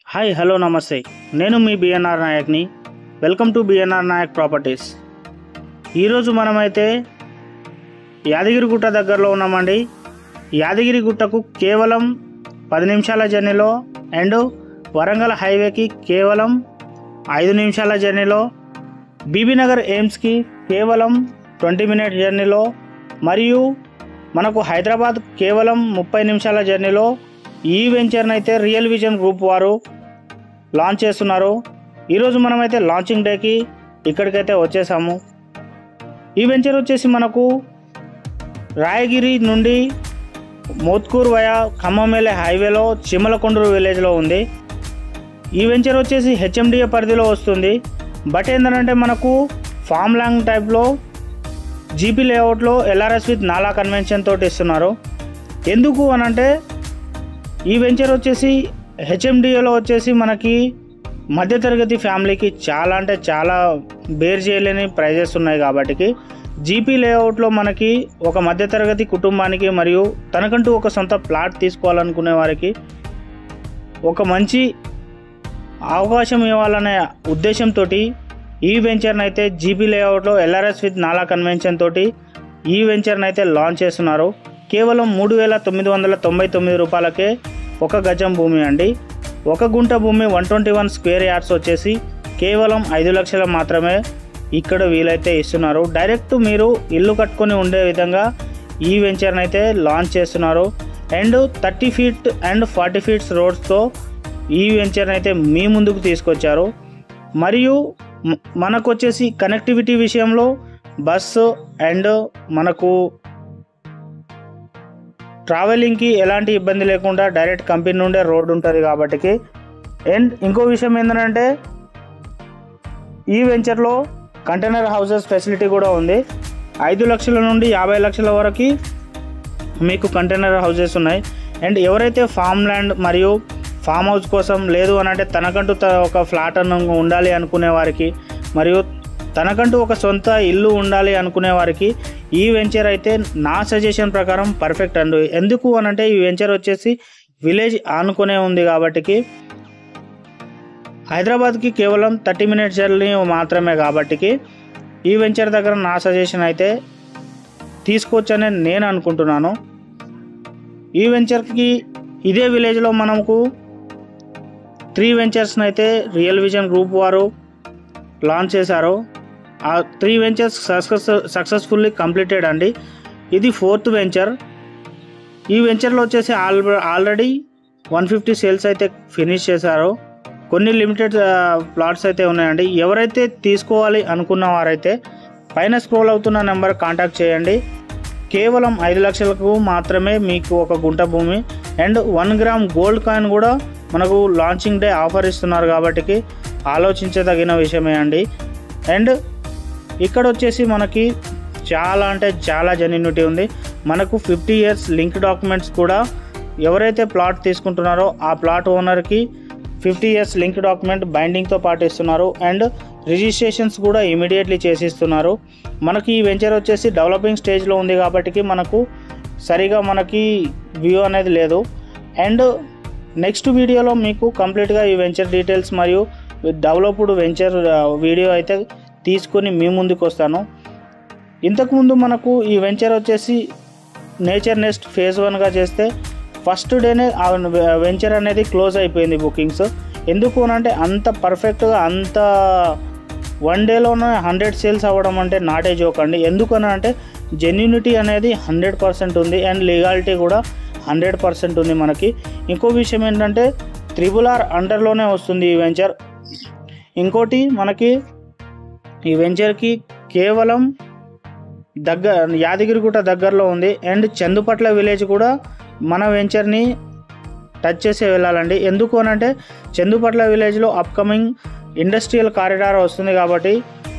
Hi hello నమస్తే, నేను మీ బిఎన్ఆర్ నాయక్ని. Welcome to BNR Nayak properties. ఈరోజు మనమైతే యాదగిరిగుట్ట దగ్గరలో ఉన్నామండి. యాదగిరిగుట్టకు కేవలం 10 నిమిషాల జర్నీలో అండ్ వరంగల్ హైవేకి కేవలం 5 నిమిషాల జర్నీలో, బీబీనగర్ ఎయిమ్స్కి కేవలం 20 మినిట్ జర్నీలో, మరియు మనకు హైదరాబాద్ కేవలం 30 నిమిషాల జర్నీలో ఈ వెంచర్ని అయితే రియల్ విజన్ గ్రూప్ వారు లాంచ్ చేస్తున్నారు. ఈరోజు మనమైతే లాంచింగ్ డేకి ఇక్కడికైతే వచ్చేసాము. ఈ వెంచర్ వచ్చేసి మనకు రాయగిరి నుండి మోత్కూర్ వయా ఖమ్మం హైవేలో చిమ్మలకొండూరు విలేజ్లో ఉంది. ఈ వెంచర్ వచ్చేసి హెచ్ఎండిఏ పరిధిలో వస్తుంది. బట్ ఏంటంటే మనకు ఫామ్ ల్యాండ్ టైప్లో జీపీ లేఅవుట్లో ఎల్ఆర్ఎస్ విత్ నాలా కన్వెన్షన్ తోటి ఇస్తున్నారు. ఎందుకు అనంటే ఈ వెంచర్ వచ్చేసి హెచ్ఎండిఏలో వచ్చేసి మనకి మధ్యతరగతి ఫ్యామిలీకి చాలా అంటే చాలా బేర్ చేయలేని ప్రైజెస్ ఉన్నాయి. కాబట్టి జీపీ లేఅవుట్లో మనకి ఒక మధ్యతరగతి కుటుంబానికి మరియు తనకంటూ ఒక సొంత ప్లాట్ తీసుకోవాలనుకునే వారికి ఒక మంచి అవకాశం ఇవ్వాలనే ఉద్దేశంతో ఈ వెంచర్ని అయితే జీపీ లేఅవుట్లో ఎల్ఆర్ఎస్ విత్ నాలా కన్వెన్షన్ తోటి ఈ వెంచర్ని అయితే లాంచ్ చేస్తున్నారు. కేవలం 3,999 రూపాయలకే 1 గజం భూమి అండి. 1 గుంట భూమి 121 స్క్వేర్ యార్డ్స్ వచ్చేసి కేవలం 5 లక్షలు మాత్రమే ఇక్కడ వీలైతే ఇస్తున్నారు. డైరెక్ట్ మీరు ఇల్లు కట్టుకొని ఉండే విధంగా ఈ వెంచర్ని అయితే లాంచ్ చేస్తున్నారు. అండ్ 30 ఫీట్ అండ్ 40 ఫీట్స్ రోడ్స్తో ఈ వెంచర్ని అయితే మీ ముందుకు తీసుకొచ్చారు. మరియు మనకు వచ్చేసి కనెక్టివిటీ విషయంలో బస్సు అండ్ మనకు ట్రావెలింగ్కి ఎలాంటి ఇబ్బంది లేకుండా డైరెక్ట్ కంపెనీ నుండే రోడ్ ఉంటుంది కాబట్టి. అండ్ ఇంకో విషయం ఏంటంటే ఈ వెంచర్లో కంటైనర్ హౌసెస్ ఫెసిలిటీ కూడా ఉంది. 5 లక్షల నుండి 50 లక్షల వరకు మీకు కంటైనర్ హౌసెస్ ఉన్నాయి. అండ్ ఎవరైతే ఫామ్ ల్యాండ్ మరియు ఫామ్ హౌస్ కోసం లేదు అనంటే తనకంటూ ఒక ఫ్లాట్ ఉండాలి అనుకునే వారికి మరియు తనకంటూ ఒక సొంత ఇల్లు ఉండాలి అనుకునే వారికి ఈ వెంచర్ అయితే నా సజెషన్ ప్రకారం పర్ఫెక్ట్ అండి. ఎందుకు అనంటే ఈ వెంచర్ వచ్చేసి విలేజ్ ఆనుకునే ఉంది కాబట్టి హైదరాబాద్కి కేవలం 30 మినిట్స్ జర్నీ మాత్రమే కాబట్టి ఈ వెంచర్ దగ్గర నా సజెషన్ అయితే తీసుకోవచ్చని నేను అనుకుంటున్నాను. ఈ వెంచర్కి ఇదే విలేజ్లో మనకు 3 వెంచర్స్ని అయితే రియల్ విజన్ గ్రూప్ వారు లాంచ్ చేశారు. ఆ 3 వెంచర్స్ సక్సెస్ఫుల్లీ కంప్లీటెడ్ అండి. ఇది 4th వెంచర్. ఈ వెంచర్లో వచ్చేసి ఆల్రెడీ 150 సేల్స్ అయితే ఫినిష్ చేశారు. కొన్ని లిమిటెడ్ ప్లాట్స్ అయితే ఉన్నాయండి. ఎవరైతే తీసుకోవాలి అనుకున్న వారైతే పైన స్క్రోల్ అవుతున్న నెంబర్ కాంటాక్ట్ చేయండి. కేవలం 5 లక్షలకు మాత్రమే మీకు 1 గుంట భూమి అండ్ 1 గ్రామ్ గోల్డ్ కాయిన్ కూడా మనకు లాంచింగ్ డే ఆఫర్ ఇస్తున్నారు కాబట్టి ఆలోచించదగిన విషయమే అండి. అండ్ ఇక్కడ వచ్చేసి మనకి చాలా అంటే చాలా జెన్యూనిటీ ఉంది. మనకు 50 ఇయర్స్ లింక్ డాక్యుమెంట్స్ కూడా ఎవరైతే ప్లాట్ తీసుకుంటున్నారో ఆ ప్లాట్ ఓనర్కి 50 ఇయర్స్ లింక్ డాక్యుమెంట్ బైండింగ్తో పాటు ఇస్తున్నారు. అండ్ రిజిస్ట్రేషన్స్ కూడా ఇమీడియట్లీ చేసిస్తున్నారు. మనకి ఈ వెంచర్ వచ్చేసి డెవలపింగ్ స్టేజ్లో ఉంది కాబట్టి మనకు సరిగా మనకి వ్యూ అనేది లేదు. అండ్ నెక్స్ట్ వీడియోలో మీకు కంప్లీట్గా ఈ వెంచర్ డీటెయిల్స్ మరియు డెవలప్డ్ వెంచర్ వీడియో అయితే తీసుకొని మీ ముందుకు వస్తాను. ఇంతకుముందు మనకు ఈ వెంచర్ వచ్చేసి నేచర్ నెస్ట్ ఫేజ్ 1గా చేస్తే ఫస్ట్ డేనే ఆ వెంచర్ అనేది క్లోజ్ అయిపోయింది బుకింగ్స్. ఎందుకు అంటే అంత పర్ఫెక్ట్గా అంత 1 డేలోనే 100 సేల్స్ అవ్వడం అంటే నాటే జోక్ అండి. ఎందుకని అంటే జెన్యూనిటీ అనేది 100% ఉంది అండ్ లీగాలిటీ కూడా 100% ఉంది మనకి. ఇంకో విషయం ఏంటంటే RRR అండర్లోనే వస్తుంది ఈ వెంచర్. ఇంకోటి మనకి ఈ వెంచర్కి కేవలం యాదగిరిగుట్ట దగ్గరలో ఉంది. అండ్ చందుపట్ల విలేజ్ కూడా మన వెంచర్ని టచ్ చేసి వెళ్ళాలండి. ఎందుకు అనంటే చందుపట్ల విలేజ్లో అప్కమింగ్ ఇండస్ట్రియల్ కారిడార్ వస్తుంది కాబట్టి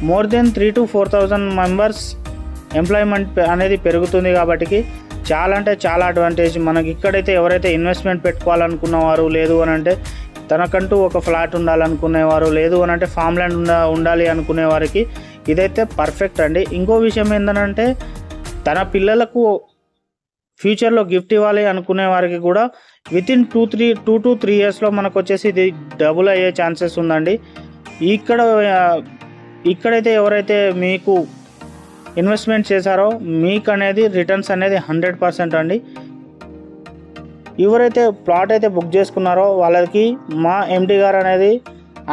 more than 3,000 to 4,000 members employment అనేది పెరుగుతుంది కాబట్టి చాలా అంటే చాలా అడ్వాంటేజ్ మనకి. ఇక్కడైతే ఎవరైతే ఇన్వెస్ట్మెంట్ పెట్టుకోవాలనుకున్నవారు లేదు అనంటే తనకంటూ ఒక ఫ్లాట్ ఉండాలనుకునేవారు లేదు అనంటే ఫామ్ ల్యాండ్ ఉండాలి అనుకునే వారికి ఇదైతే పర్ఫెక్ట్ అండి. ఇంకో విషయం ఏంటంటే తన పిల్లలకు ఫ్యూచర్లో గిఫ్ట్ ఇవ్వాలి అనుకునే వారికి కూడా వితిన్ 2 to 3 ఇయర్స్లో మనకు వచ్చేసి ఇది డబుల్ అయ్యే ఛాన్సెస్ ఉందండి. ఇక్కడైతే ఎవరైతే మీకు ఇన్వెస్ట్మెంట్ చేశారో మీకు అనేది రిటర్న్స్ అనేది 100% అండి. ఎవరైతే ప్లాట్ అయితే బుక్ చేసుకున్నారో వాళ్ళకి మా ఎండి గారు అనేది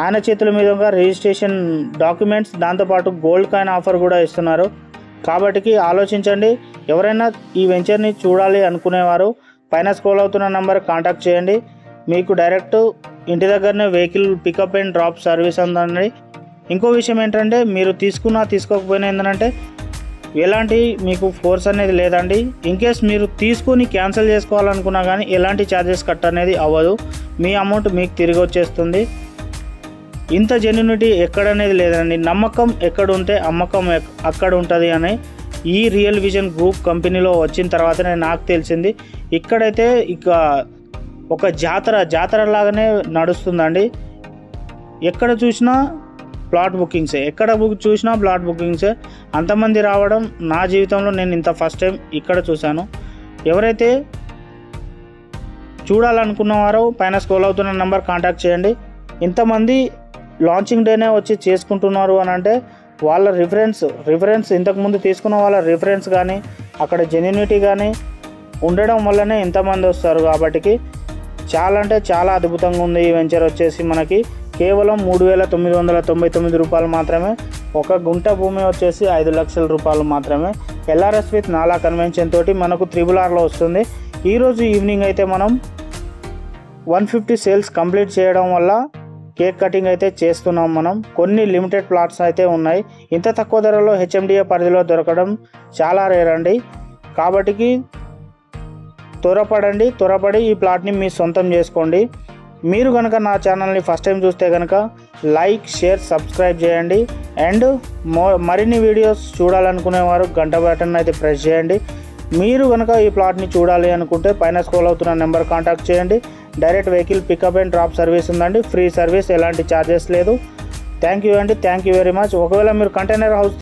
ఆయన చేతుల మీదుగా రిజిస్ట్రేషన్ డాక్యుమెంట్స్ దాంతోపాటు గోల్డ్ కాయిన్ ఆఫర్ కూడా ఇస్తున్నారు. కాబట్టి ఆలోచించండి. ఎవరైనా ఈ వెంచర్ని చూడాలి అనుకునేవారు పైన స్క్రోల్ అవుతున్న నెంబర్ కాంటాక్ట్ చేయండి. మీకు డైరెక్ట్ ఇంటి దగ్గరనే vehicle pickup and drop service ఉందండి. ఇంకో విషయం ఏంటంటే మీరు తీసుకోకపోయినా ఏంటంటే ఎలాంటి మీకు ఫోర్స్ అనేది లేదండి. ఇన్కేస్ మీరు తీసుకొని క్యాన్సిల్ చేసుకోవాలనుకున్నా కానీ ఎలాంటి ఛార్జెస్ కట్ అనేది అవ్వదు. మీ అమౌంట్ మీకు తిరిగి వచ్చేస్తుంది. ఇంత జెన్యూనిటీ ఎక్కడనేది లేదండి. నమ్మకం ఎక్కడ ఉంటే అమ్మకం అక్కడ ఉంటుంది అని ఈ రియల్ విజన్ గ్రూప్ కంపెనీలో వచ్చిన తర్వాతనే నాకు తెలిసింది. ఇక్కడైతే ఇక ఒక జాతర లాగానే నడుస్తుందండి. ఎక్కడ చూసినా ప్లాట్ బుకింగ్సే, చూసినా ప్లాట్ బుకింగ్సే. అంతమంది రావడం నా జీవితంలో నేను ఇంత ఫస్ట్ టైం ఇక్కడ చూశాను. ఎవరైతే చూడాలనుకున్నవారో పైన స్క్రోల్ అవుతున్న నెంబర్ కాంటాక్ట్ చేయండి. ఇంతమంది లాంచింగ్ డేనే వచ్చి చేసుకుంటున్నారు అని అంటే వాళ్ళ రిఫరెన్స్ ఇంతకుముందు తీసుకున్న వాళ్ళ రిఫరెన్స్ కానీ అక్కడ జెన్యూనిటీ కానీ ఉండడం వల్లనే ఇంతమంది వస్తారు. కాబట్టి చాలా అంటే చాలా అద్భుతంగా ఉంది ఈ వెంచర్ వచ్చేసి. మనకి కేవలం 3,999 రూపాయలు మాత్రమే. ఒక గుంట భూమి వచ్చేసి 5 లక్షల రూపాయలు మాత్రమే. LRS విత్ నాలా కన్వెన్షన్ తోటి మనకు RRRలో వస్తుంది. ఈరోజు ఈవినింగ్ అయితే మనం 150 సేల్స్ కంప్లీట్ చేయడం వల్ల కేక్ కటింగ్ అయితే చేస్తున్నాం మనం. కొన్ని లిమిటెడ్ ప్లాట్స్ అయితే ఉన్నాయి. ఇంత తక్కువ ధరలో HMDA పరిధిలో దొరకడం చాలా రేర్ అండి. కాబట్టి త్వరపడి ఈ ప్లాట్ని మీ సొంతం చేసుకోండి. మీరు కనుక నా ఛానల్ని ఫస్ట్ టైం చూస్తే కనుక లైక్, షేర్, సబ్స్క్రైబ్ చేయండి. అండ్ మరిన్ని వీడియోస్ చూడాలనుకునేవారు గంట బటన్ అయితే ప్రెస్ చేయండి. మీరు కనుక ఈ ప్లాట్ని చూడాలి అనుకుంటే పైన స్క్రోల్ అవుతున్న నెంబర్ కాంటాక్ట్ చేయండి. Direct vehicle pickup and drop service ఉందండి. ఫ్రీ సర్వీస్, ఎలాంటి ఛార్జెస్ లేదు. థ్యాంక్ యూ అండి. Thank you very much. ఒకవేళ మీరు కంటైనర్ హౌస్